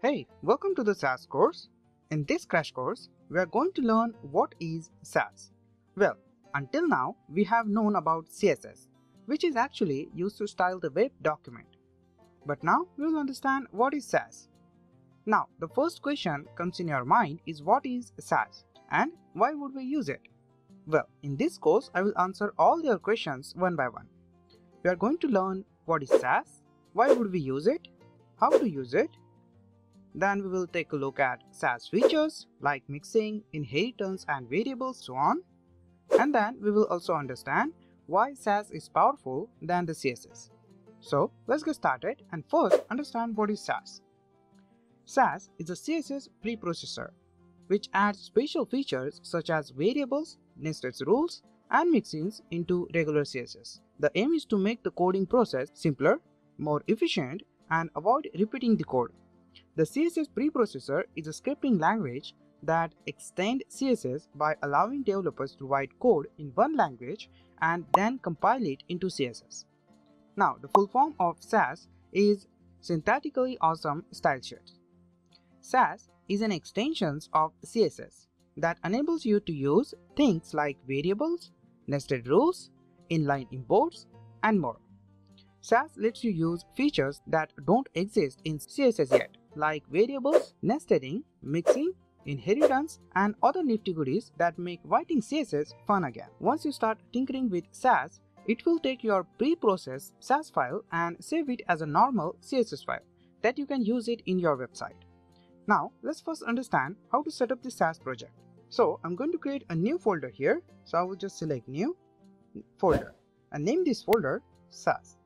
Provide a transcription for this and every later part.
Hey, welcome to the Sass course. In this crash course, we are going to learn what is Sass. Well, until now, we have known about CSS, which is actually used to style the web document. But now we will understand what is Sass. Now, the first question comes in your mind is what is Sass and why would we use it? Well, in this course, I will answer all your questions one by one. We are going to learn what is Sass, why would we use it, how to use it. Then we will take a look at Sass features like mixing, inheritance and variables, so on. And then we will also understand why Sass is powerful than the CSS. So let's get started and first understand what is Sass. Sass is a CSS preprocessor which adds special features such as variables, nested rules and mixins into regular CSS. The aim is to make the coding process simpler, more efficient and avoid repeating the code. The CSS preprocessor is a scripting language that extends CSS by allowing developers to write code in one language and then compile it into CSS. Now, the full form of Sass is Synthetically Awesome Style Sheets. Sass is an extension of CSS that enables you to use things like variables, nested rules, inline imports, and more. Sass lets you use features that don't exist in CSS yet, like variables, nesting, mixing, inheritance, and other nifty goodies that make writing CSS fun again. Once you start tinkering with Sass, it will take your pre-processed Sass file and save it as a normal CSS file that you can use it in your website. Now, let's first understand how to set up the Sass project. So, I'm going to create a new folder here. So, I will just select New Folder and name this folder Sass.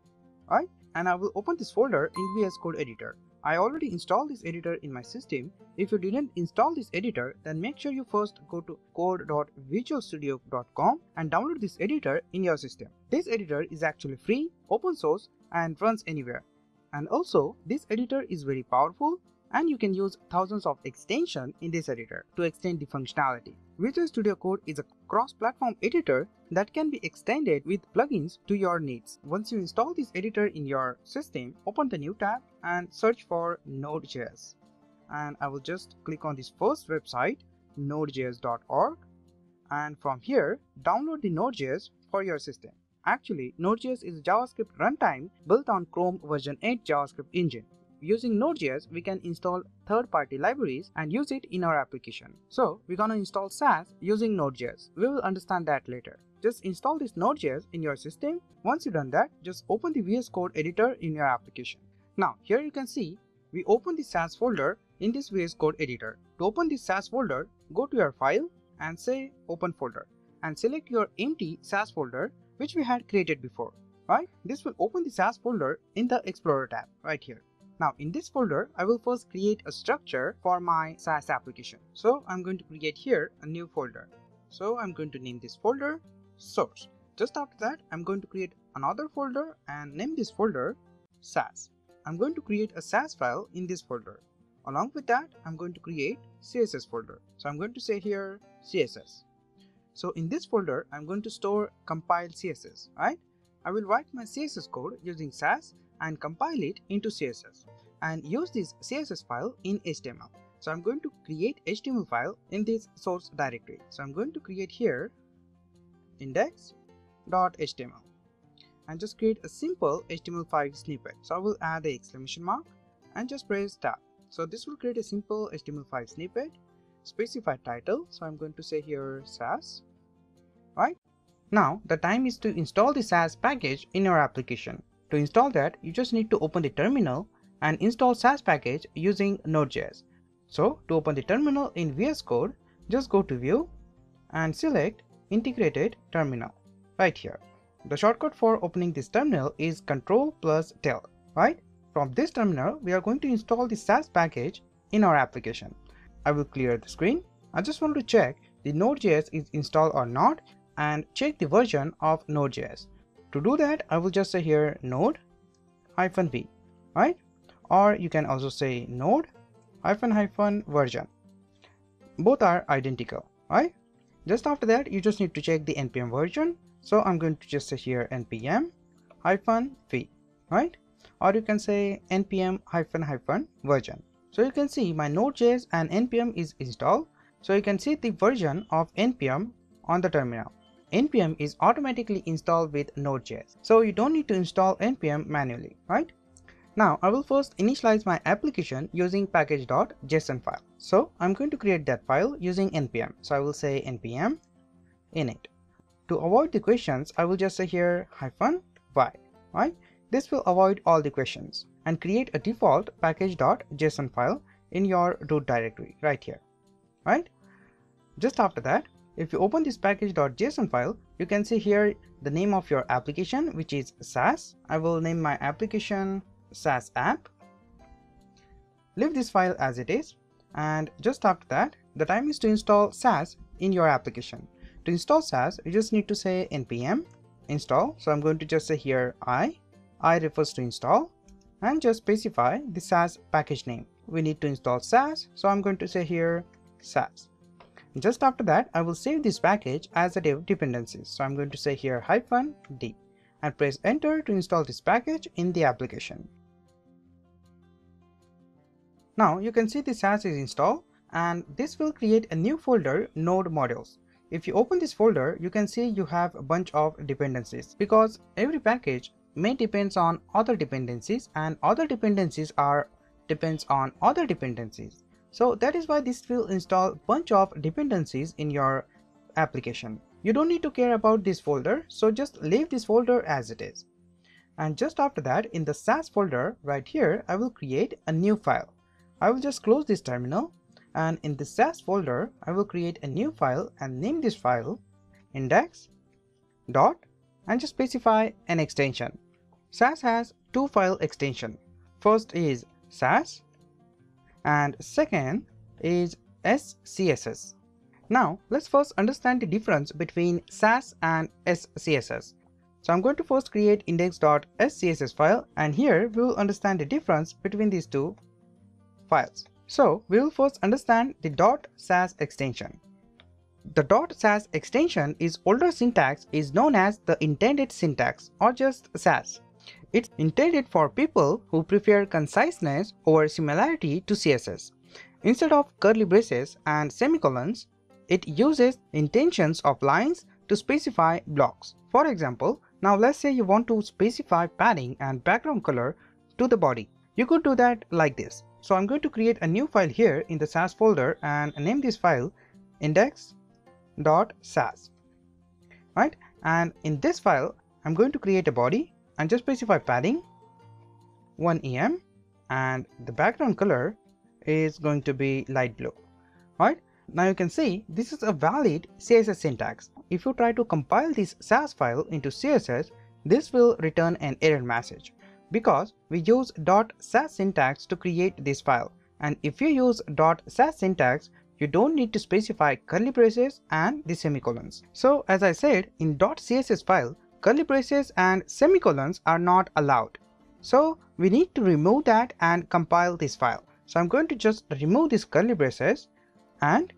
Right? And I will open this folder in VS Code editor. I already installed this editor in my system. If you didn't install this editor, then make sure you first go to code.visualstudio.com and download this editor in your system. This editor is actually free, open source and runs anywhere. And also, this editor is very powerful and you can use thousands of extensions in this editor to extend the functionality. Visual Studio Code is a cross-platform editor that can be extended with plugins to your needs. Once you install this editor in your system, open the new tab and search for Node.js. And I will just click on this first website, nodejs.org, and from here, download the Node.js for your system. Actually, Node.js is a JavaScript runtime built on Chrome version 8 JavaScript engine. Using Node.js, we can install third-party libraries and use it in our application. So, we're gonna install Sass using Node.js. We will understand that later. Just install this Node.js in your system. Once you've done that, just open the VS Code editor in your application. Now, here you can see, we open the Sass folder in this VS Code editor. To open this Sass folder, go to your file and say Open Folder and select your empty Sass folder which we had created before. Right? This will open the Sass folder in the Explorer tab right here. Now in this folder, I will first create a structure for my Sass application. So I'm going to create here a new folder. So I'm going to name this folder Source. Just after that, I'm going to create another folder and name this folder Sass. I'm going to create a Sass file in this folder. Along with that, I'm going to create CSS folder. So I'm going to say here CSS. So in this folder, I'm going to store compile CSS, right? I will write my CSS code using Sass and compile it into CSS and use this CSS file in HTML. So I'm going to create HTML file in this source directory. So I'm going to create here index.html and just create a simple HTML5 snippet. So I will add the exclamation mark and just press tab. So this will create a simple HTML5 snippet, specify title. So I'm going to say here Sass, right? Now the time is to install the Sass package in your application. To install that, you just need to open the terminal and install Sass package using Node.js. So to open the terminal in VS Code, just go to View and select Integrated Terminal right here. The shortcut for opening this terminal is Ctrl+Del, right? From this terminal, we are going to install the Sass package in our application. I will clear the screen. I just want to check the Node.js is installed or not and check the version of Node.js. To do that, I will just say here node-v, right? Or you can also say node-version. Both are identical, right? Just after that, you just need to check the npm version. So I'm going to just say here npm-v, right? Or you can say npm-version. So you can see my Node.js and npm is installed. So you can see the version of npm on the terminal. npm is automatically installed with Node.js. So you don't need to install npm manually, right? Now I will first initialize my application using package.json file. So I'm going to create that file using npm. So I will say npm init. To avoid the questions, I will just say here -y, right? This will avoid all the questions and create a default package.json file in your root directory right here, right? Just after that, if you open this package.json file, you can see here the name of your application, which is Sass. I will name my application Sass app. Leave this file as it is, and just after that, the time is to install Sass in your application. To install Sass, you just need to say npm install. So I'm going to just say here I refers to install, and just specify the Sass package name. We need to install Sass, so I'm going to say here Sass. Just after that, I will save this package as a dependencies. So I'm going to say here -d and press enter to install this package in the application. Now you can see the Sass is installed, and this will create a new folder, node modules. If you open this folder, you can see you have a bunch of dependencies, because every package may depends on other dependencies, and other dependencies depends on other dependencies. So that is why this will install a bunch of dependencies in your application. You don't need to care about this folder, so just leave this folder as it is. And just after that, in the Sass folder right here, I will create a new file. I will just close this terminal, and in the Sass folder, I will create a new file and name this file index dot and just specify an extension. Sass has two file extension. First is Sass and second is SCSS. Now let's first understand the difference between Sass and SCSS. So I'm going to first create index.scss file, and here we will understand the difference between these two files. So we will first understand the .sass extension. The .sass extension is older syntax is known as the intended syntax or just Sass. It's intended for people who prefer conciseness over similarity to CSS. Instead of curly braces and semicolons, it uses intentions of lines to specify blocks. For example, now let's say you want to specify padding and background color to the body. You could do that like this. So I'm going to create a new file here in the Sass folder and name this file index.sass, right? And in this file, I'm going to create a body and just specify padding 1 em, and the background color is going to be light blue, right? Now you can see this is a valid CSS syntax. If you try to compile this Sass file into CSS, this will return an error message, because we use .sass syntax to create this file, and if you use .sass syntax, you don't need to specify curly braces and the semicolons. So as I said, in .css file, curly braces and semicolons are not allowed. So we need to remove that and compile this file. So I'm going to just remove these curly braces and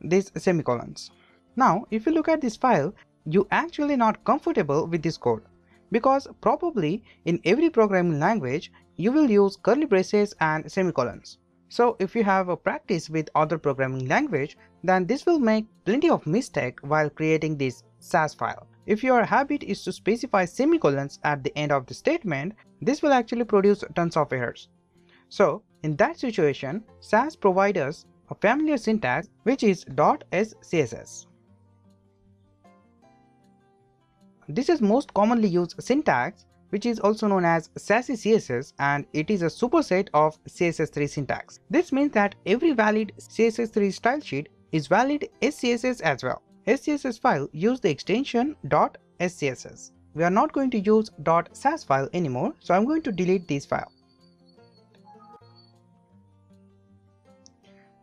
these semicolons. Now if you look at this file, you actually not comfortable with this code, because probably in every programming language you will use curly braces and semicolons. So if you have a practice with other programming language, then this will make plenty of mistake while creating this Sass file. If your habit is to specify semicolons at the end of the statement, this will actually produce tons of errors. So in that situation, Sass provides us a familiar syntax which is .scss. This is most commonly used syntax, which is also known as Sassy CSS, and it is a superset of CSS3 syntax. This means that every valid CSS3 style sheet is valid SCSS as well. SCSS file use the extension .scss. We are not going to use .sass file anymore, so I'm going to delete this file.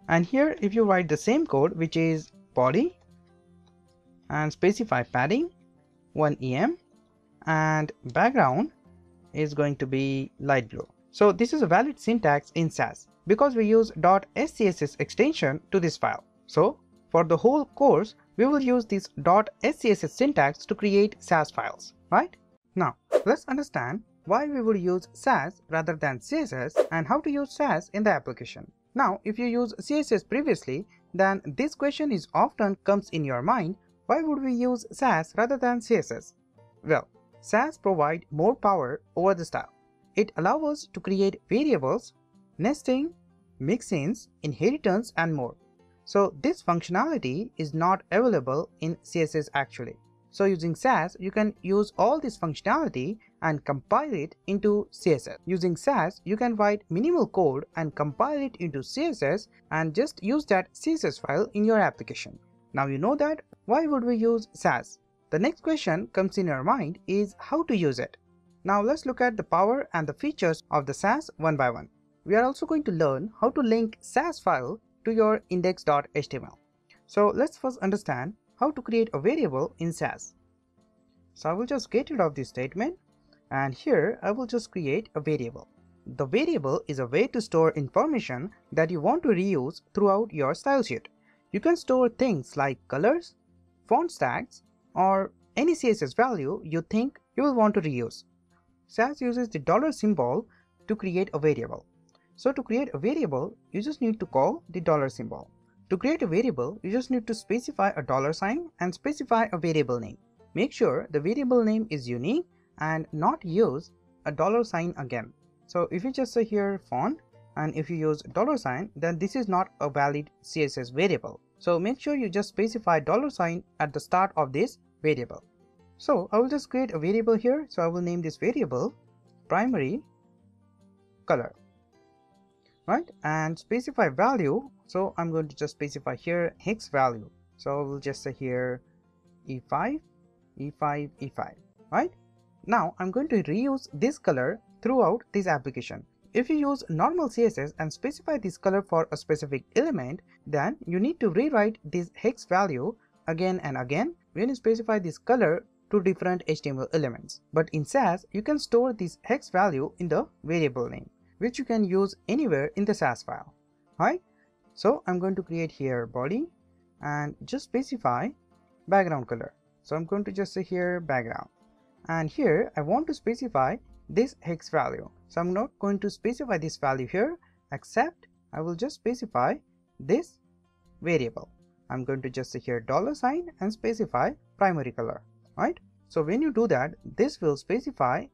And here if you write the same code, which is body and specify padding 1 em and background is going to be light blue. So this is a valid syntax in Sass because we use .scss extension to this file. So for the whole course, we will use this .scss syntax to create Sass files, right? Now let's understand why we would use Sass rather than CSS and how to use Sass in the application. Now, if you use CSS previously, then this question is often comes in your mind, why would we use Sass rather than CSS? Well, Sass provides more power over the style. It allows us to create variables, nesting, mixins, inheritance and more. So this functionality is not available in CSS actually. So using Sass, you can use all this functionality and compile it into CSS. Using Sass, you can write minimal code and compile it into CSS and just use that CSS file in your application. Now you know that, why would we use Sass? The next question comes in your mind is how to use it. Now let's look at the power and the features of the Sass one by one. We are also going to learn how to link Sass file to your index.html. So let's first understand how to create a variable in Sass. So I will just get rid of this statement and here I will just create a variable. The variable is a way to store information that you want to reuse throughout your style sheet. You can store things like colors, font tags, or any CSS value you think you will want to reuse. Sass uses the dollar symbol to create a variable. So to create a variable, you just need to call the dollar symbol. To create a variable, you just need to specify a dollar sign and specify a variable name. Make sure the variable name is unique and not use a dollar sign again. So if you just say here font and if you use dollar sign, then this is not a valid CSS variable. So make sure you just specify dollar sign at the start of this variable. So I will just create a variable here. So I will name this variable primary color, right? And specify value. So I'm going to just specify here hex value. So I will just say here E5, E5, E5, right? Now I'm going to reuse this color throughout this application. If you use normal CSS and specify this color for a specific element, then you need to rewrite this hex value again and again when you specify this color to different HTML elements. But in Sass, you can store this hex value in the variable name, which you can use anywhere in the Sass file, right? So I'm going to create here body and just specify background color. So I'm going to just say here background, and here I want to specify this hex value. So I'm not going to specify this value here, except I will just specify this variable. I'm going to just say here dollar sign and specify primary color, right? So when you do that, this will specify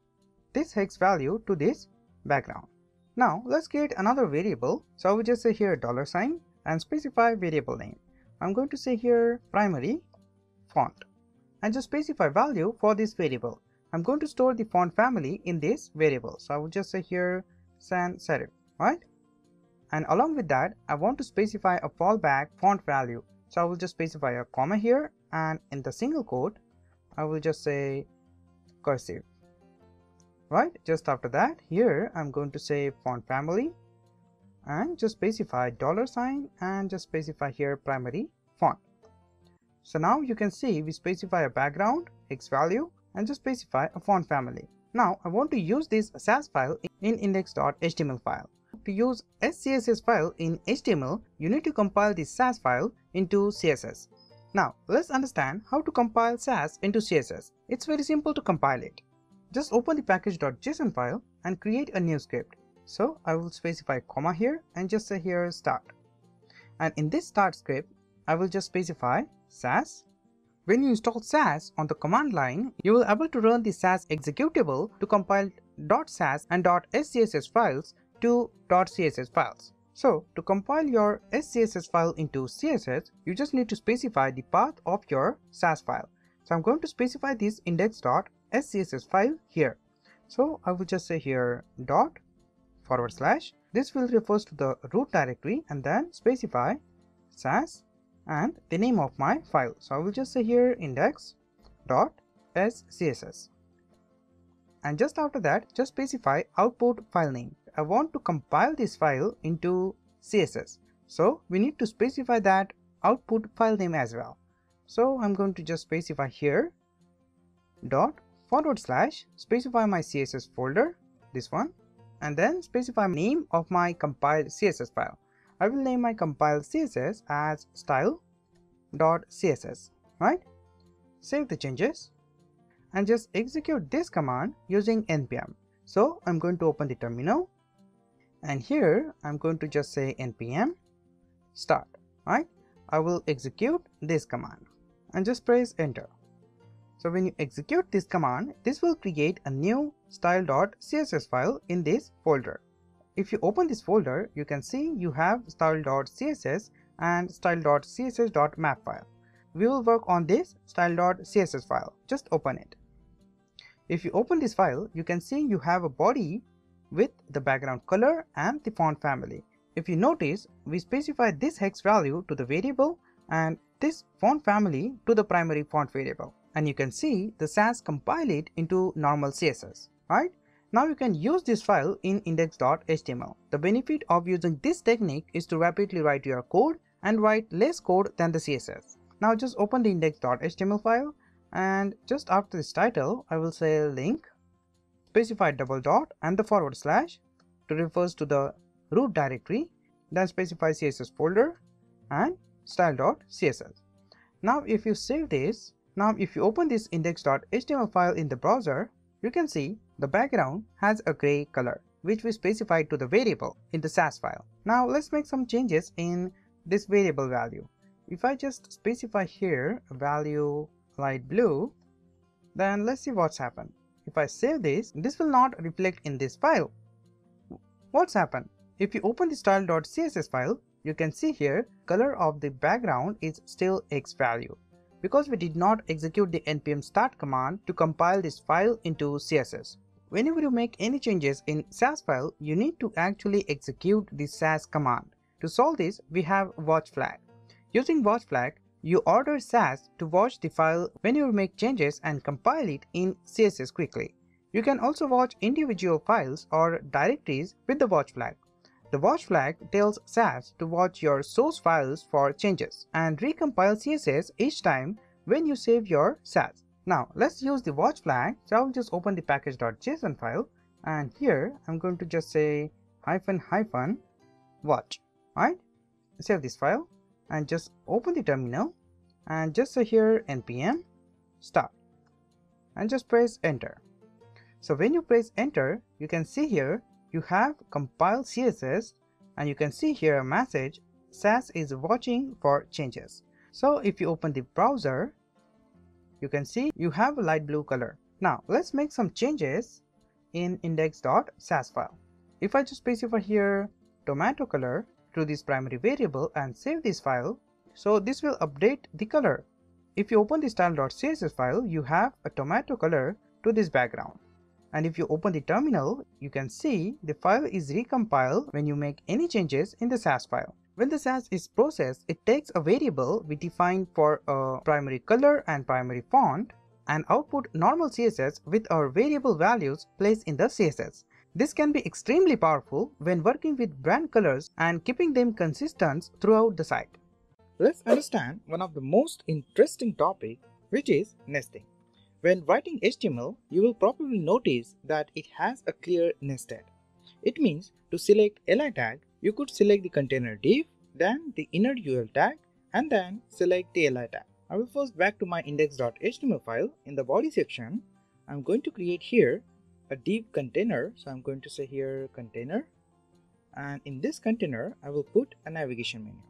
this hex value to this background. Now let's create another variable. So I will just say here dollar sign and specify variable name. I'm going to say here primary font and just specify value for this variable. I'm going to store the font family in this variable. So I will just say here sans serif, right? And along with that, I want to specify a fallback font value. So I will just specify a comma here, and in the single quote, I will just say cursive, right? Just after that, here I'm going to say font family and just specify dollar sign and just specify here primary font. So now you can see we specify a background, hex value, and just specify a font family. Now I want to use this Sass file in index.html file. To use SCSS file in HTML, you need to compile this Sass file into CSS. Now let's understand how to compile Sass into CSS. It's very simple to compile it. Just open the package.json file and create a new script. So I will specify comma here and just say here start. And in this start script, I will just specify Sass. When you install Sass on the command line, you will be able to run the Sass executable to compile .sass and .scss files to .css files. So to compile your SCSS file into CSS, you just need to specify the path of your Sass file. So I'm going to specify this index.scss file here. So I will just say here // this will refers to the root directory and then specify Sass and the name of my file. So I will just say here index.scss, and just after that just specify output file name. I want to compile this file into CSS, so we need to specify that output file name as well. So I'm going to just specify here // specify my CSS folder, this one, and then specify name of my compiled CSS file. I will name my compiled CSS as style.css, right? Save the changes and just execute this command using npm. So I'm going to open the terminal, and here I'm going to just say npm start, right? I will execute this command and just press enter. So when you execute this command, this will create a new style.css file in this folder. If you open this folder, you can see you have style.css and style.css.map file. We will work on this style.css file. Just open it. If you open this file, you can see you have a body with the background color and the font family. If you notice, we specify this hex value to the variable and this font family to the primary font variable. And you can see the Sass compile it into normal CSS, right? Now you can use this file in index.html. The benefit of using this technique is to rapidly write your code and write less code than the CSS. Now just open the index.html file, and just after this title, I will say link, specify double dot and the forward slash to refers to the root directory, then specify CSS folder and style.css. Now if you save this, if you open this index.html file in the browser, you can see the background has a gray color, which we specified to the variable in the Sass file. Now let's make some changes in this variable value. If I just specify here a value light blue, then let's see what's happened. If I save this, this will not reflect in this file. What's happened? If you open the style.css file, you can see here color of the background is still X value, because we did not execute the npm start command to compile this file into CSS. Whenever you make any changes in Sass file, you need to actually execute the Sass command. To solve this, we have watch flag. Using watch flag, you order Sass to watch the file when you make changes and compile it in CSS quickly. You can also watch individual files or directories with the watch flag. The watch flag tells Sass to watch your source files for changes and recompile CSS each time when you save your Sass. Now let's use the watch flag. So I will just open the package.json file, and here I'm going to just say ---- watch, right? Save this file and just open the terminal and just say here npm start and just press enter. So when you press enter, you can see here you have compiled CSS, and you can see here a message Sass is watching for changes. So if you open the browser, you can see you have a light blue color. Now let's make some changes in index.sass file. If I just specify here tomato color to this primary variable and save this file, so this will update the color. If you open the style.css file, you have a tomato color to this background. And if you open the terminal, you can see the file is recompiled when you make any changes in the Sass file. When the Sass is processed, it takes a variable we define for a primary color and primary font and output normal CSS with our variable values placed in the CSS. This can be extremely powerful when working with brand colors and keeping them consistent throughout the site. Let's understand one of the most interesting topic, which is nesting. When writing HTML, you will probably notice that it has a clear nested. It means to select li tag, you could select the container div, then the inner UL tag, and then select the li tag. I will first back to my index.html file. In the body section, I'm going to create here a div container. So I'm going to say here container, and in this container, I will put a navigation menu.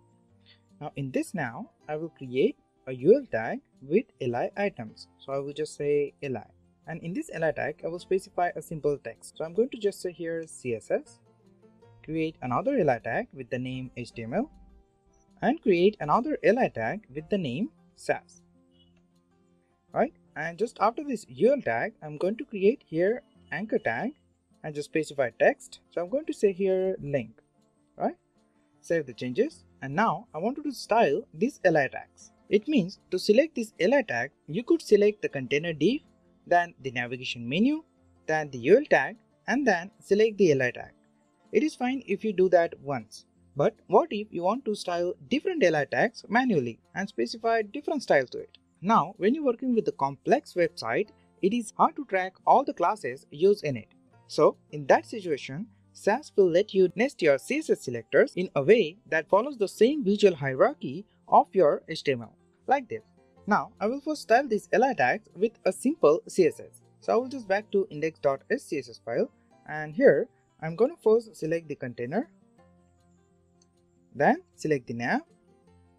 Now in this I will create a UL tag with li items. So I will just say li, and in this li tag I will specify a simple text. So I'm going to just say here CSS, create another li tag with the name HTML, and create another li tag with the name Sass, right? And just after this UL tag, I'm going to create here anchor tag and just specify text. So I'm going to say here link, right? Save the changes, and now I want to style these li tags. It means to select this li tag, you could select the container div, then the navigation menu, then the UL tag, and then select the li tag. It is fine if you do that once. But what if you want to style different li tags manually and specify different styles to it? Now, when you're working with a complex website, it is hard to track all the classes used in it. So, in that situation, Sass will let you nest your CSS selectors in a way that follows the same visual hierarchy of your HTML, like this. Now, I will first style these li tags with a simple CSS. So I will just back to index.scss file and here I'm going to first select the container, then select the nav,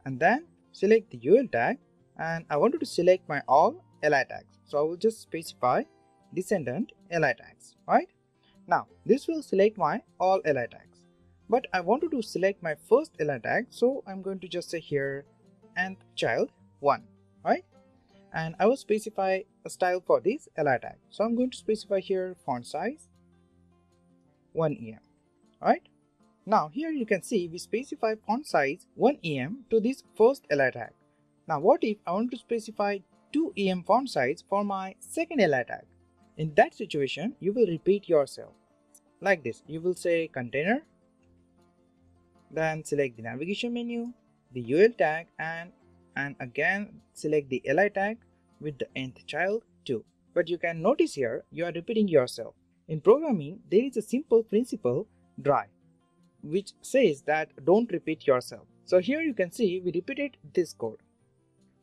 and then select the UL tag, and I wanted to select my all li tags. So I will just specify descendant li tags, right? Now this will select my all li tags, but I wanted to select my first li tag, so I'm going to just say here nth child 1, right? And I will specify a style for this li tag. So I'm going to specify here font size 1 em, right? Now here you can see we specify font size 1 em to this first li tag. Now what if I want to specify 2 em font size for my second li tag? In that situation you will repeat yourself like this. You will say container, then select the navigation menu, the UL tag, and again select the li tag with the nth child 2. But you can notice here you are repeating yourself. In programming there is a simple principle dry, which says that don't repeat yourself. So here you can see we repeated this code.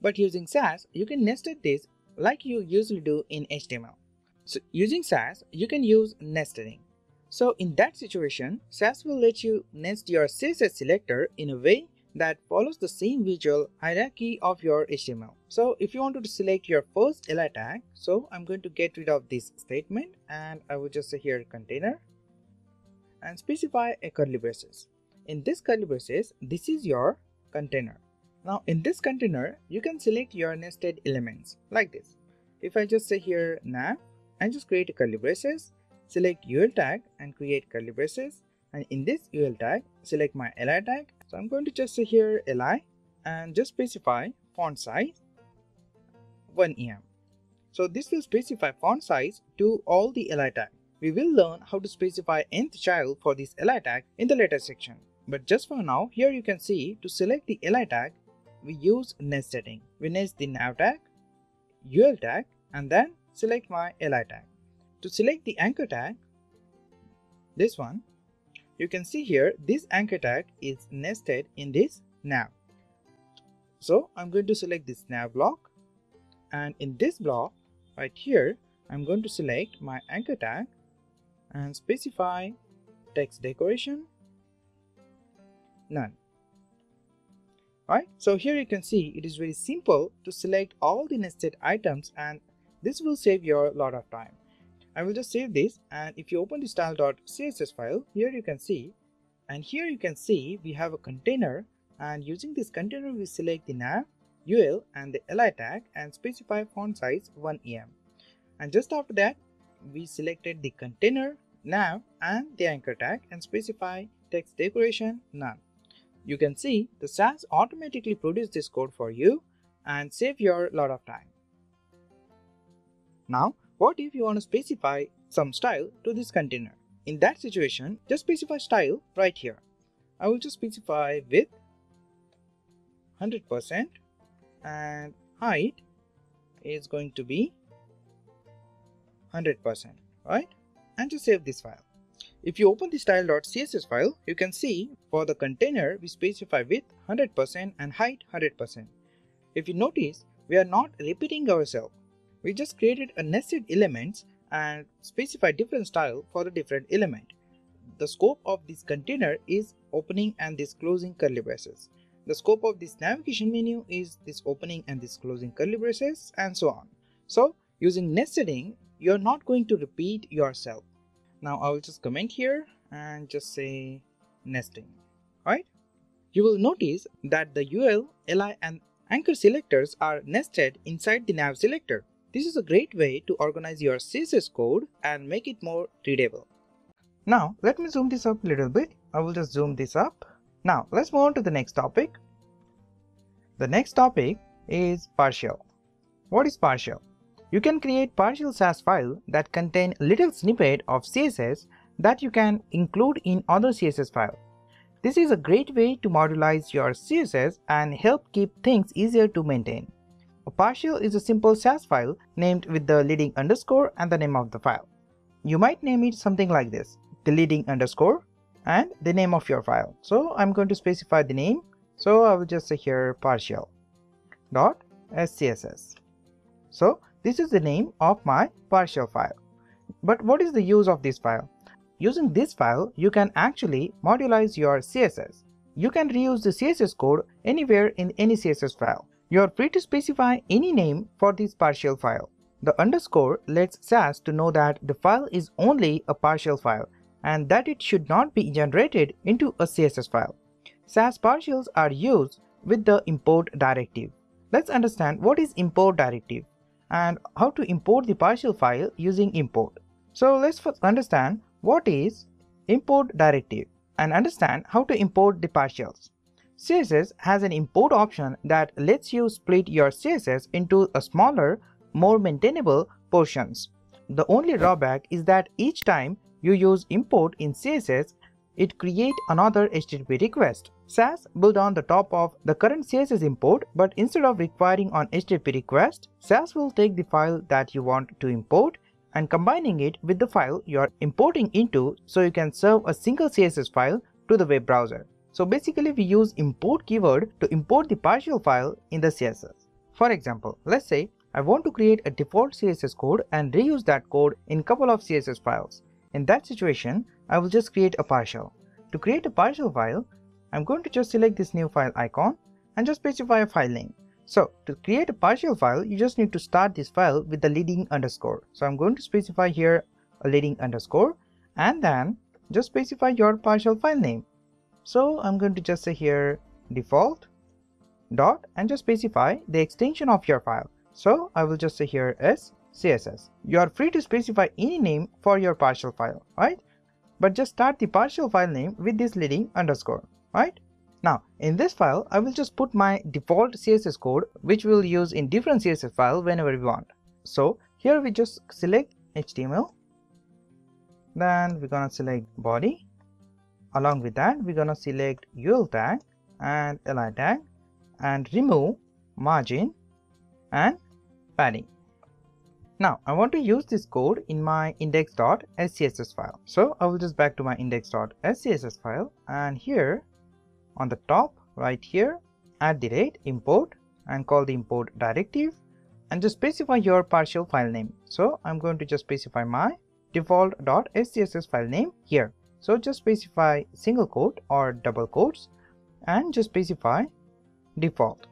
But using Sass you can nested this like you usually do in HTML. So using Sass you can use nesting. So in that situation, Sass will let you nest your CSS selector in a way that follows the same visual hierarchy of your HTML. So if you wanted to select your first li tag, so I'm going to get rid of this statement and I will just say here container and specify a curly braces. In this curly braces, this is your container. Now in this container, you can select your nested elements like this. If I just say here nav and just create a curly braces, select UL tag and create curly braces, and in this UL tag select my li tag. So I'm going to just say here li and just specify font size 1 em. So this will specify font size to all the li tag. We will learn how to specify nth child for this li tag in the later section. But just for now, here you can see to select the li tag we use nest setting. We nest the nav tag, UL tag, and then select my li tag. To select the anchor tag, this one, you can see here this anchor tag is nested in this nav. So I'm going to select this nav block, and in this block right here I'm going to select my anchor tag and specify text decoration none. Right, so here you can see it is very simple to select all the nested items, and this will save your lot of time. I will just save this, and if you open the style.css file, here you can see, and here you can see we have a container, and using this container we select the nav, UL and the li tag and specify font size 1 em. And just after that we selected the container, nav and the anchor tag and specify text decoration none. You can see the Sass automatically produces this code for you and save your lot of time. Now what if you want to specify some style to this container? In that situation, just specify style right here. I will just specify width 100% and height is going to be 100%, right? And just save this file. If you open the style.css file, you can see for the container we specify width 100% and height 100%. If you notice, we are not repeating ourselves. We just created a nested elements and specify different style for the different element. The scope of this container is opening and this closing curly braces. The scope of this navigation menu is this opening and this closing curly braces, and so on. So using nesting, you're not going to repeat yourself. Now I will just comment here and just say nesting, right? You will notice that the UL, li and anchor selectors are nested inside the nav selector. This is a great way to organize your CSS code and make it more readable. Now let me zoom this up a little bit. I will just zoom this up. Now let's move on to the next topic. The next topic is partial. What is partial? You can create partial Sass file that contain little snippet of CSS that you can include in other CSS file. This is a great way to modularize your CSS and help keep things easier to maintain. A partial is a simple Sass file named with the leading underscore and the name of the file. You might name it something like this, the leading underscore and the name of your file. So I'm going to specify the name. So I will just say here partial.scss. So this is the name of my partial file. But what is the use of this file? using this file, you can actually modulize your CSS. You can reuse the CSS code anywhere in any CSS file. You are free to specify any name for this partial file. The underscore lets Sass to know that the file is only a partial file and that it should not be generated into a CSS file. Sass partials are used with the import directive. Let's understand what is import directive and how to import the partial file using import. So let's first understand what is import directive and understand how to import the partials. CSS has an import option that lets you split your CSS into a smaller, more maintainable portions. The only drawback is that each time you use import in CSS, it creates another HTTP request. Sass built on the top of the current CSS import, but instead of requiring an HTTP request, Sass will take the file that you want to import and combining it with the file you are importing into so you can serve a single CSS file to the web browser. So basically we use import keyword to import the partial file in the CSS. For example, let's say I want to create a default CSS code and reuse that code in couple of CSS files. In that situation, I will just create a partial. To create a partial file, I'm going to just select this new file icon and just specify a file name. So to create a partial file, you just need to start this file with the leading underscore. So I'm going to specify here a leading underscore and then just specify your partial file name. So I'm going to just say here default dot and just specify the extension of your file. So I will just say here SCSS. You are free to specify any name for your partial file, right? But just start the partial file name with this leading underscore, right? Now in this file, I will just put my default CSS code which we'll use in different CSS file whenever we want. So here we just select HTML, then we're gonna select body. Along with that, we're gonna select UL tag and li tag and remove margin and padding. Now I want to use this code in my index.scss file. So I will just back to my index.scss file and here on the top right here @import and call the import directive and just specify your partial file name. So I'm going to just specify my default.scss file name here. So just specify single quote or double quotes and just specify default,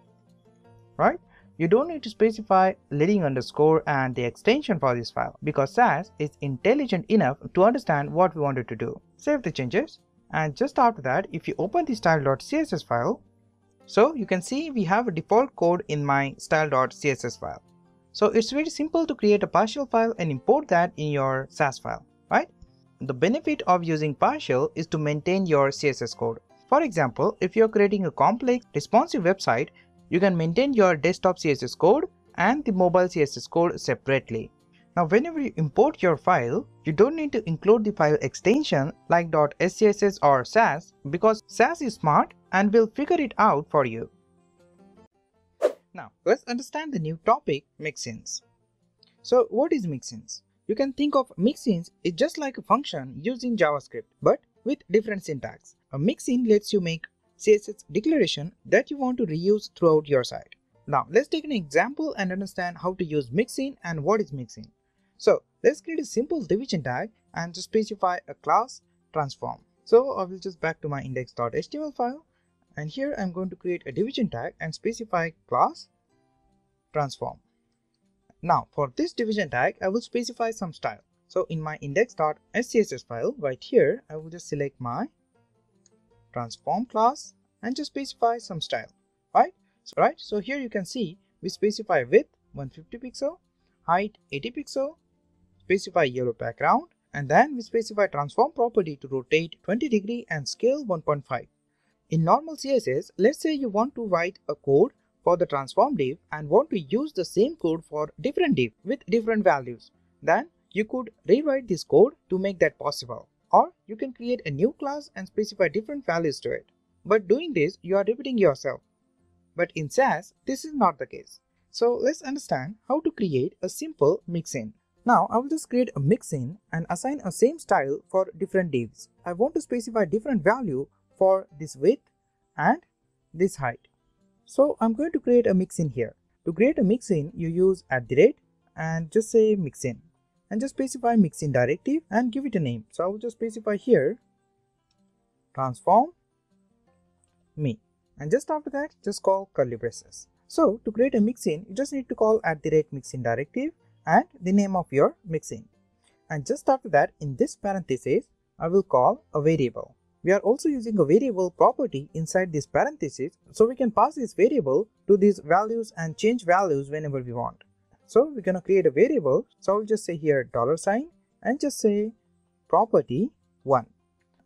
right? You don't need to specify leading underscore and the extension for this file because Sass is intelligent enough to understand what we wanted to do. Save the changes and just after that, if you open the style.css file, so you can see we have a default code in my style.css file. So it's very simple to create a partial file and import that in your Sass file, right? The benefit of using partial is to maintain your CSS code. For example, if you're creating a complex responsive website, you can maintain your desktop CSS code and the mobile CSS code separately. Now whenever you import your file, you don't need to include the file extension like .scss or Sass because Sass is smart and will figure it out for you. Now let's understand the new topic, mixins. So what is mixins? You can think of mixins is just like a function used in JavaScript but with different syntax. A mixin lets you make CSS declaration that you want to reuse throughout your site. Now let's take an example and understand how to use mixin and what is mixin. So let's create a simple division tag and just specify a class transform. So I will just back to my index.html file and here I'm going to create a division tag and specify class transform. Now for this division tag, I will specify some style. So in my index.scss file right here, I will just select my transform class and just specify some style, right? So here you can see we specify width 150 pixel, height 80 pixel, specify yellow background, and then we specify transform property to rotate 20 degree and scale 1.5. In normal CSS, let's say you want to write a code for the transform div and want to use the same code for different div with different values. Then you could rewrite this code to make that possible. Or you can create a new class and specify different values to it. But doing this, you are repeating yourself. But in Sass, this is not the case. So let's understand how to create a simple mixin. Now I will just create a mixin and assign a same style for different divs. I want to specify different value for this width and this height. So I'm going to create a mixin here. To create a mixin, you use @ and just say mixin. and just specify mixin directive and give it a name. So I will just specify here transform me, and just after that just call curly braces. So to create a mixin, you just need to call @mixin directive and the name of your mixin, and just after that in this parenthesis I will call a variable. We are also using a variable property inside this parenthesis, so we can pass this variable to these values and change values whenever we want. So we're gonna create a variable, so I'll just say here $sign and just say property 1,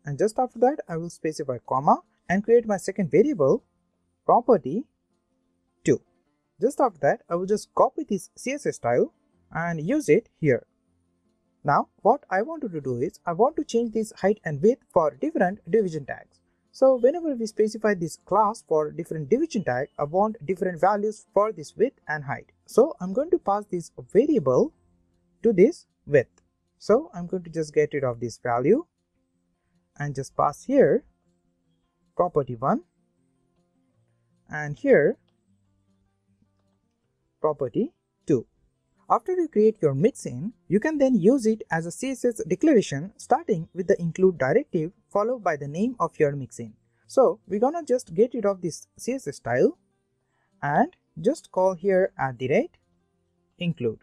and just after that I will specify comma and create my second variable property 2. Just after that I will just copy this CSS style and use it here. Now what I wanted to do is I want to change this height and width for different division tags. So whenever we specify this class for different division tag, I want different values for this width and height. So I'm going to pass this variable to this width. So I'm going to just get rid of this value and just pass here property 1 and here property 2. After you create your mixin, you can then use it as a CSS declaration starting with the include directive followed by the name of your mixin. So we're gonna just get rid of this CSS style and just call here @include,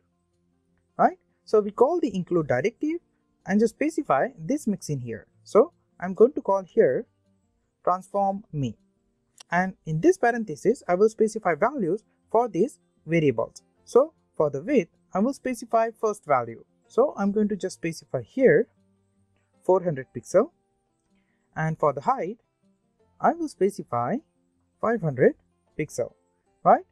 right? So we call the include directive and just specify this mixin here. So I'm going to call here transform me, and in this parenthesis I will specify values for these variables. So for the width I will specify first value, so I'm going to just specify here 400 pixel, and for the height I will specify 500 pixel, right?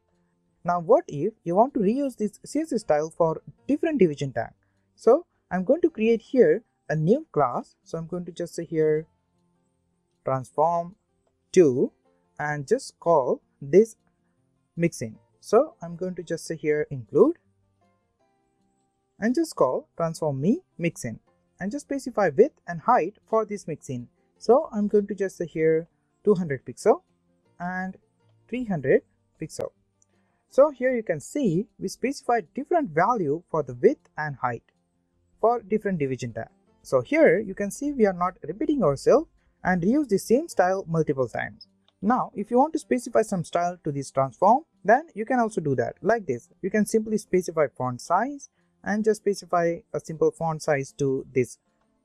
Now what if you want to reuse this CSS style for different division tag? So I'm going to create here a new class, so I'm going to just say here transform 2 and just call this mixin. So I'm going to just say here include and just call transform me mixin and just specify width and height for this mixin. So I'm going to just say here 200 pixel and 300 pixel. So here you can see we specified different value for the width and height for different division tag. So here you can see we are not repeating ourselves and reuse the same style multiple times. Now if you want to specify some style to this transform, then you can also do that like this. You can simply specify font size and just specify a simple font size to this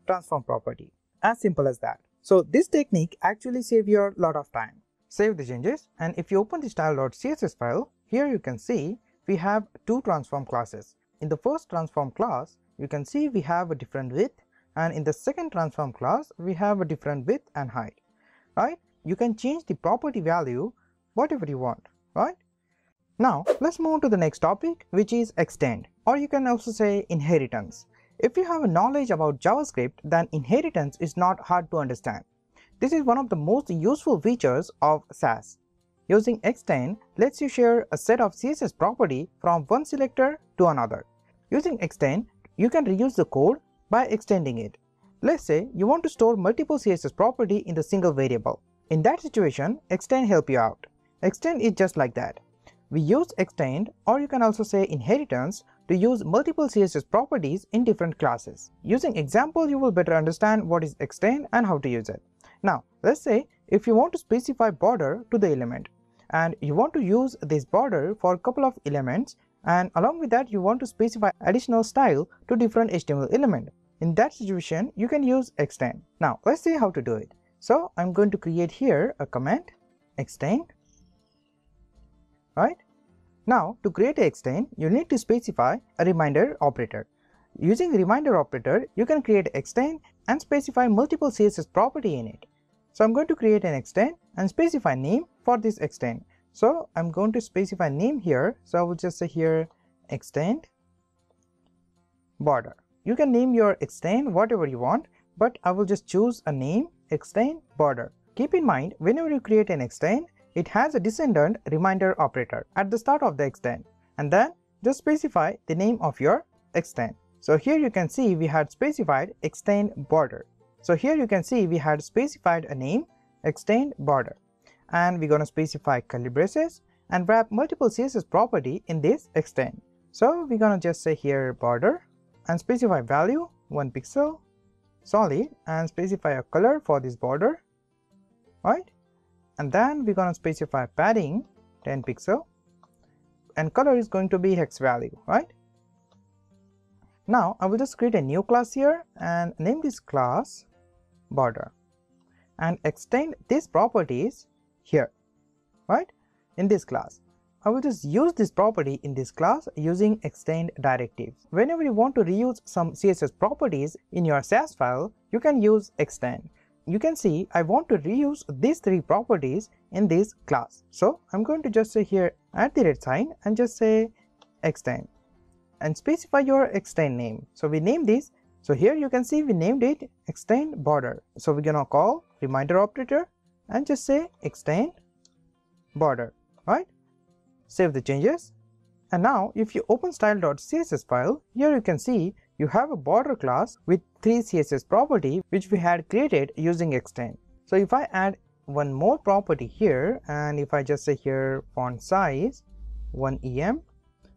transform property. As simple as that. So this technique actually saves you a lot of time. Save the changes, and if you open the style.css file, here you can see we have two transform classes. In the first transform class you can see we have a different width, and in the second transform class we have a different width and height, right? You can change the property value whatever you want, right? Now let's move on to the next topic, which is extend, or you can also say inheritance. If you have a knowledge about JavaScript, then inheritance is not hard to understand. This is one of the most useful features of Sass. Using extend lets you share a set of CSS property from one selector to another. Using extend, you can reuse the code by extending it. Let's say you want to store multiple CSS property in the single variable. In that situation, extend help you out. Extend is just like that. We use extend, or you can also say inheritance, to use multiple CSS properties in different classes. Using example, you will better understand what is extend and how to use it. Now let's say if you want to specify border to the element, and you want to use this border for a couple of elements, and along with that you want to specify additional style to different HTML element. In that situation you can use extend. Now let's see how to do it. So I'm going to create here a command extend, right? Now to create a extend, you need to specify a reminder operator. Using reminder operator, you can create extend and specify multiple CSS property in it. So I'm going to create an extend and specify name for this extend. So I'm going to specify name here. So I will just say here extend border. You can name your extend whatever you want, but I will just choose a name extend border. Keep in mind, whenever you create an extend, it has a descendant reminder operator at the start of the extend, and then just specify the name of your extend. So here you can see we had specified extend border. So here you can see we had specified a name extend border, and we're going to specify curly braces and wrap multiple CSS property in this extend. So we're going to just say here border and specify value 1 pixel solid and specify a color for this border, right? And then we're gonna specify padding 10 pixel and color is going to be hex value, right? Now I will just create a new class here and name this class border and extend these properties here, right? In this class I will just use this property in this class using extend directives. Whenever you want to reuse some CSS properties in your Sass file, you can use extend. You can see I want to reuse these 3 properties in this class. So I'm going to just say here @ and just say extend and specify your extend name. So we name this. So here you can see we named it extend border. So we're gonna call reminder operator and just say extend border, right? Save the changes. And now if you open style.css file, here you can see you have a border class with 3 CSS property which we had created using extend. So if I add one more property here and if I just say here font size 1 em,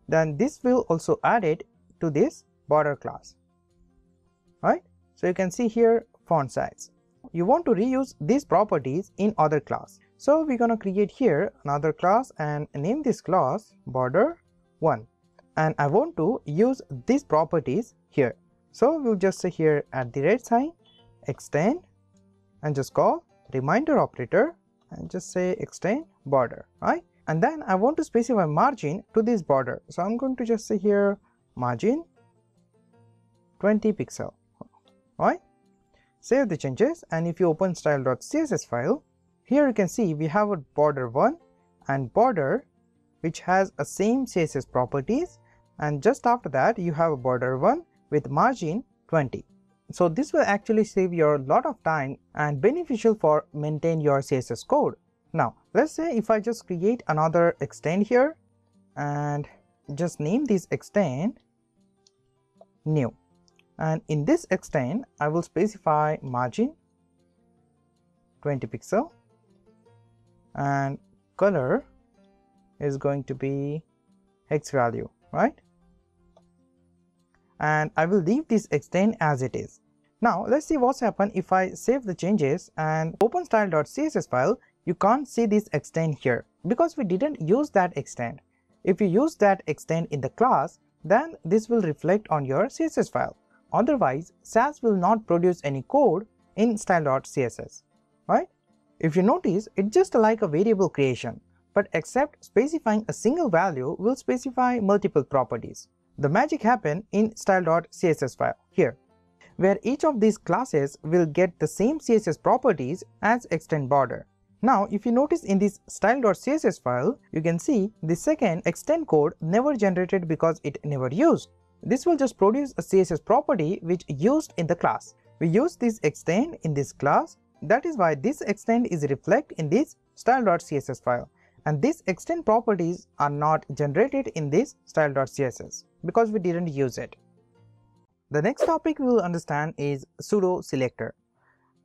then this will also add it to this border class, right? So you can see here font size. You want to reuse these properties in other class. So we're gonna create here another class and name this class border 1 and I want to use these properties here. So we'll just say here extend and just call reminder operator and just say extend border, right? And then I want to specify margin to this border. So I'm going to just say here margin 20 pixel, right? Save the changes and if you open style.css file, here you can see we have a border 1 and border which has a same CSS properties, and just after that you have a border 1 with margin 20. So this will actually save your lot of time and beneficial for maintain your CSS code. Now let's say if I just create another extend here and just name this extend new, and in this extend I will specify margin 20 pixel and color is going to be hex value, right? And I will leave this extend as it is. Now let's see what's happened if I save the changes and open style.css file. You can't see this extend here because we didn't use that extend. If you use that extend in the class, then this will reflect on your CSS file. Otherwise Sass will not produce any code in style.css, right? If you notice, it's just like a variable creation, but except specifying a single value will specify multiple properties. The magic happens in style.css file here, where each of these classes will get the same CSS properties as extend border. Now if you notice in this style.css file, you can see the second extend code never generated because it never used. This will just produce a CSS property which used in the class. We use this extend in this class. That is why this extend is reflected in this style.css file, and these extend properties are not generated in this style.css because we didn't use it. The next topic we will understand is pseudo selector.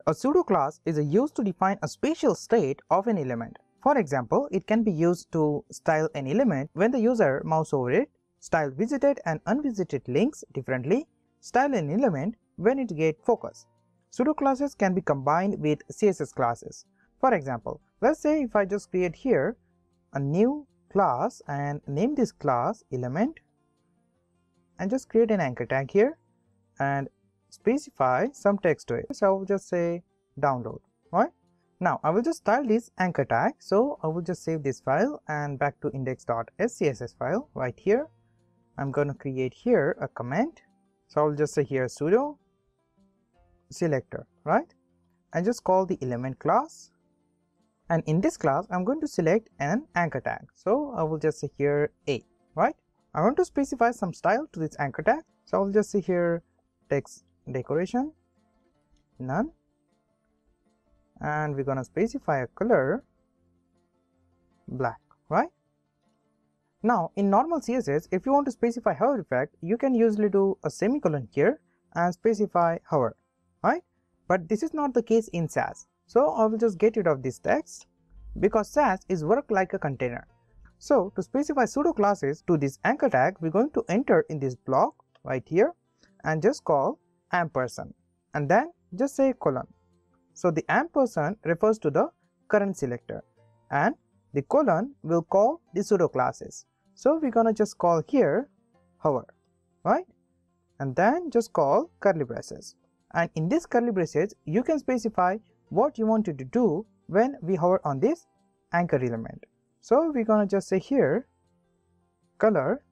A pseudo class is used to define a special state of an element. For example, it can be used to style an element when the user mouse over it, style visited and unvisited links differently, style an element when it gets focus. Pseudo classes can be combined with CSS classes. For example, let's say if I just create here a new class and name this class element and just create an anchor tag here and specify some text to it. So I will just say download, right? Now I will just style this anchor tag. So I will just save this file and back to index.scss file right here. I'm going to create here a comment. So I will just say here pseudo selector, right? I just call the element class, and in this class I'm going to select an anchor tag. So I will just say here a, right? I want to specify some style to this anchor tag. So I will just say here text decoration none, and we're gonna specify a color black, right? Now in normal CSS, if you want to specify hover effect, you can usually do a semicolon here and specify hover, right? But this is not the case in Sass. So I will just get rid of this text because Sass is work like a container. So to specify pseudo classes to this anchor tag, we're going to enter in this block right here and just call ampersand and then just say colon. So the ampersand refers to the current selector and the colon will call the pseudo classes. So we're gonna just call here hover, right? And then just call curly braces. And in this curly braces, you can specify what you want to do when we hover on this anchor element. So we're gonna just say here color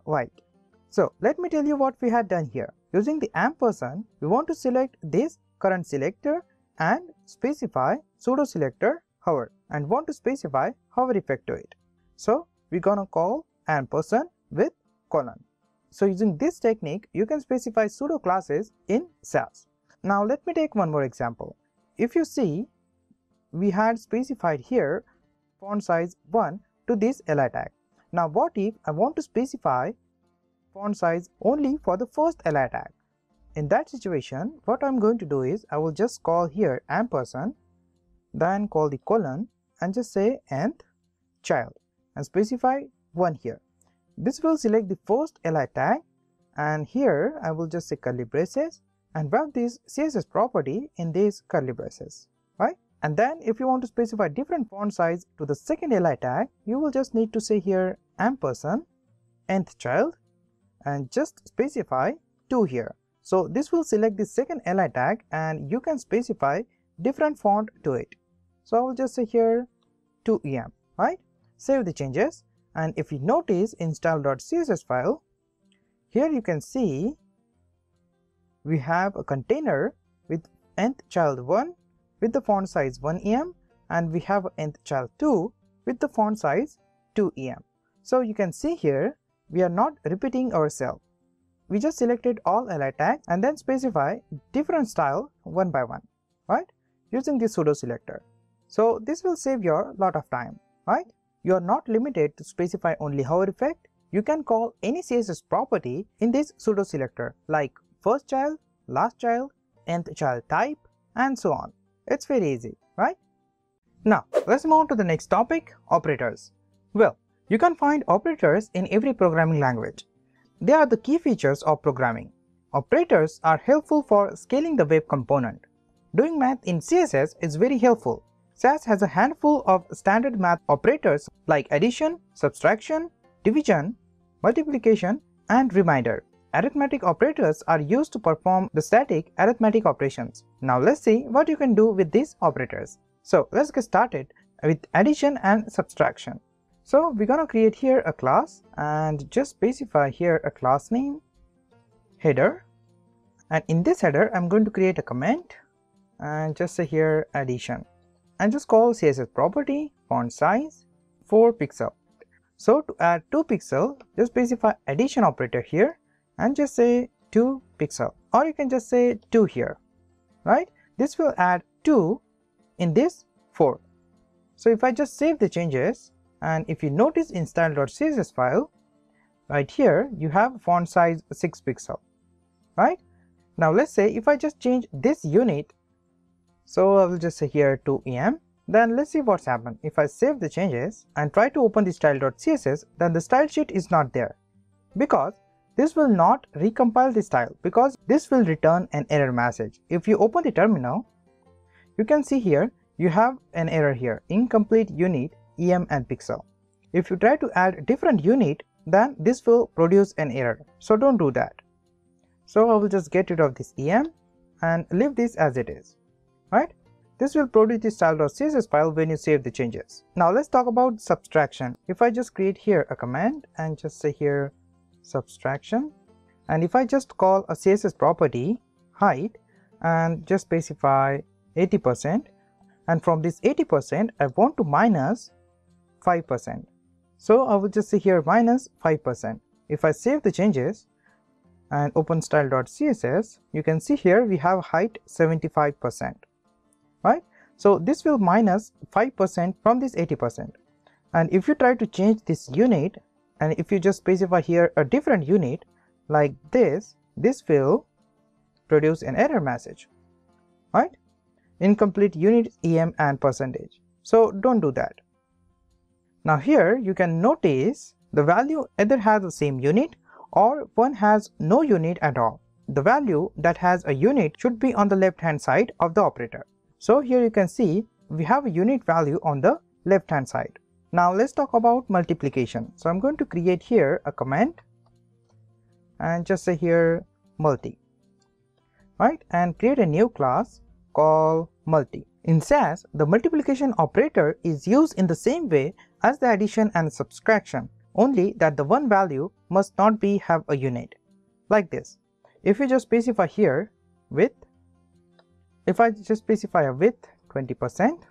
white. So let me tell you what we had done here. Using the ampersand, we want to select this current selector and specify pseudo selector hover and want to specify hover effect to it. So we're gonna call ampersand with colon. So using this technique, you can specify pseudo classes in Sass. Now let me take one more example. If you see, we had specified here font size 1 to this li tag. Now what if I want to specify font size only for the first li tag? In that situation, what I'm going to do is I will just call here ampersand, then call the colon and just say nth child and specify 1 here. This will select the first li tag and here I will just say curly braces and wrap this CSS property in these curly braces, right? And then if you want to specify different font size to the second li tag, you will just need to say here ampersand nth child and just specify 2 here. So this will select the second li tag and you can specify different font to it. So I will just say here 2em, right? Save the changes and if you notice in style.css file, here you can see we have a container with nth child 1 with the font size 1em and we have nth child 2 with the font size 2em. So you can see here we are not repeating ourselves. We just selected all li tags and then specify different style one by one, right? Using the pseudo selector. So this will save your lot of time, right? You are not limited to specify only hover effect. You can call any CSS property in this pseudo selector like first child, last child, nth child type and so on. It's very easy, right? Now let's move on to the next topic, operators. Well, you can find operators in every programming language. They are the key features of programming. Operators are helpful for scaling the web component. Doing math in CSS is very helpful. Sass has a handful of standard math operators like addition, subtraction, division, multiplication, and remainder. Arithmetic operators are used to perform the static arithmetic operations. Now let's see what you can do with these operators. So let's get started with addition and subtraction. So we're gonna create here a class and just specify here a class name, header, and in this header I'm going to create a comment and just say here addition and just call CSS property font size 4 pixel. So to add 2 pixel, just specify addition operator here and just say 2 pixel, or you can just say 2 here, right? This will add 2 in this 4. So if I just save the changes and if you notice in style.css file, right here you have font size 6 pixel, right? Now let's say if I just change this unit, so I will just say here 2em, then let's see what's happened. If I save the changes and try to open the style.css, then the style sheet is not there because this will not recompile the style, because this will return an error message. If you open the terminal, you can see here you have an error here, incomplete unit em and pixel. If you try to add different unit, then this will produce an error, so don't do that. So I will just get rid of this em and leave this as it is, right? This will produce the style.css file when you save the changes. Now let's talk about subtraction. If I just create here a command and just say here subtraction, and if I just call a CSS property height and just specify 80%, and from this 80% I want to minus 5%. So I will just say here minus 5%. If I save the changes and open style.css, you can see here we have height 75%, right? So this will minus 5% from this 80%. And if you try to change this unit, and if you just specify here a different unit like this, this will produce an error message, right? Incomplete unit em and percentage. So don't do that. Now here you can notice the value either has the same unit or one has no unit at all. the value that has a unit should be on the left hand side of the operator. So here you can see we have a unit value on the left hand side. Now let's talk about multiplication. So I'm going to create here a comment and just say here multi, right, and create a new class called multi. In Sass, the multiplication operator is used in the same way as the addition and subtraction, only that the one value must not have a unit, like this. If you just specify here width, if I just specify a width 20%,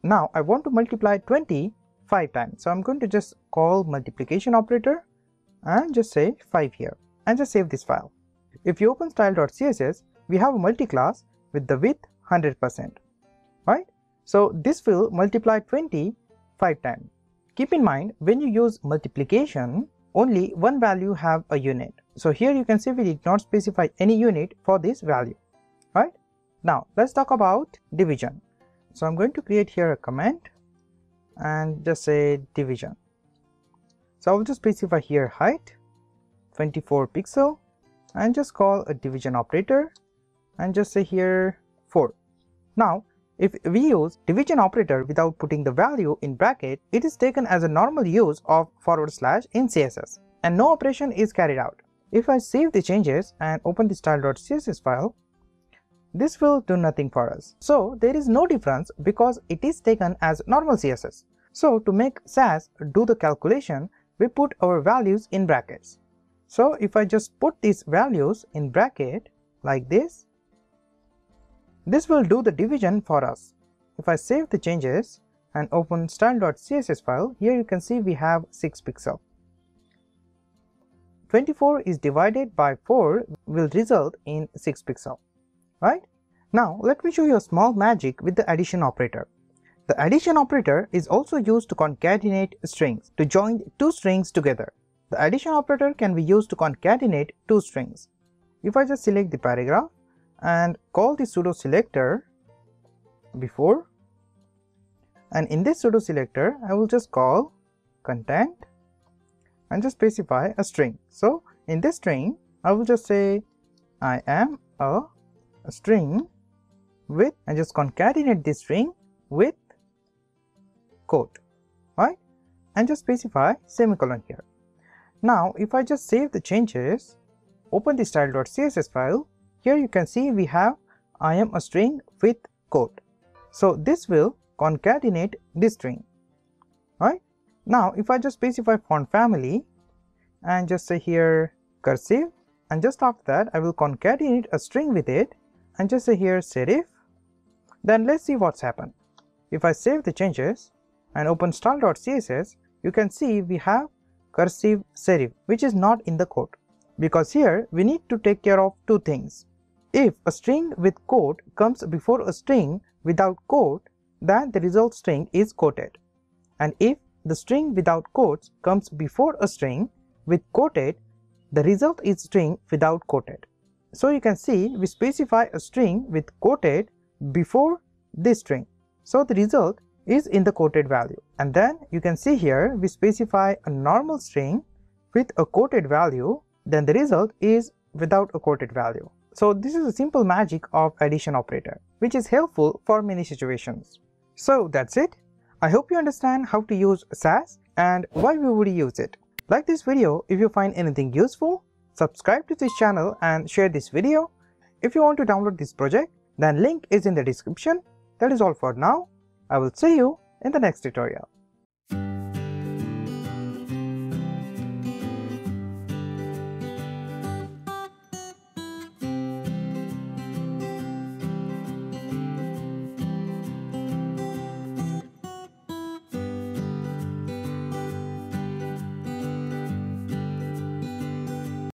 now I want to multiply 20 5 times. So I'm going to just call multiplication operator and just say 5 here and just save this file. If you open style.css, we have a multi class with the width 100%, right? So this will multiply 20 5 times. Keep in mind, when you use multiplication, only one value have a unit. So here you can see we did not specify any unit for this value, right? Now let's talk about division. So I'm going to create here a comment and just say division. So I will just specify here height 24 pixel and just call a division operator and just say here 4. Now if we use division operator without putting the value in bracket, it is taken as a normal use of / in CSS and no operation is carried out. If I save the changes and open the style.css file, this will do nothing for us. So there is no difference because it is taken as normal CSS. So to make Sass do the calculation, we put our values in brackets. So if I just put these values in bracket like this will do the division for us. If I save the changes and open style.css file, here you can see we have 6 pixel. 24 is divided by 4 will result in 6 pixel, right? Now let me show you a small magic with the addition operator. The addition operator is also used to concatenate strings, to join two strings together. The addition operator can be used to concatenate two strings. If I just select the paragraph and call the pseudo selector before, and in this pseudo selector I will just call content and just specify a string. So in this string I will just say I am a string with, and just concatenate this string with quote, right, and just specify semicolon here. Now if I just save the changes, open the style.css file, here you can see we have I am a string with quote. So this will concatenate this string, right? Now if I just specify font family and just say here cursive, and just after that I will concatenate a string with it and just say here serif, then let's see what's happened. If I save the changes and open style.css, you can see we have cursive serif, which is not in the quote, because here we need to take care of two things. If a string with quote comes before a string without quote, then the result string is quoted, and if the string without quotes comes before a string with quoted, the result is string without quoted. So you can see we specify a string with quoted before this string, so the result is in the quoted value. And then you can see here we specify a normal string with a quoted value, then the result is without a quoted value. So this is a simple magic of addition operator, which is helpful for many situations. So that's it. I hope you understand how to use Sass and why we would use it. Like this video if you find anything useful, subscribe to this channel and share this video. If you want to download this project, then link is in the description. That is all for now. I will see you in the next tutorial.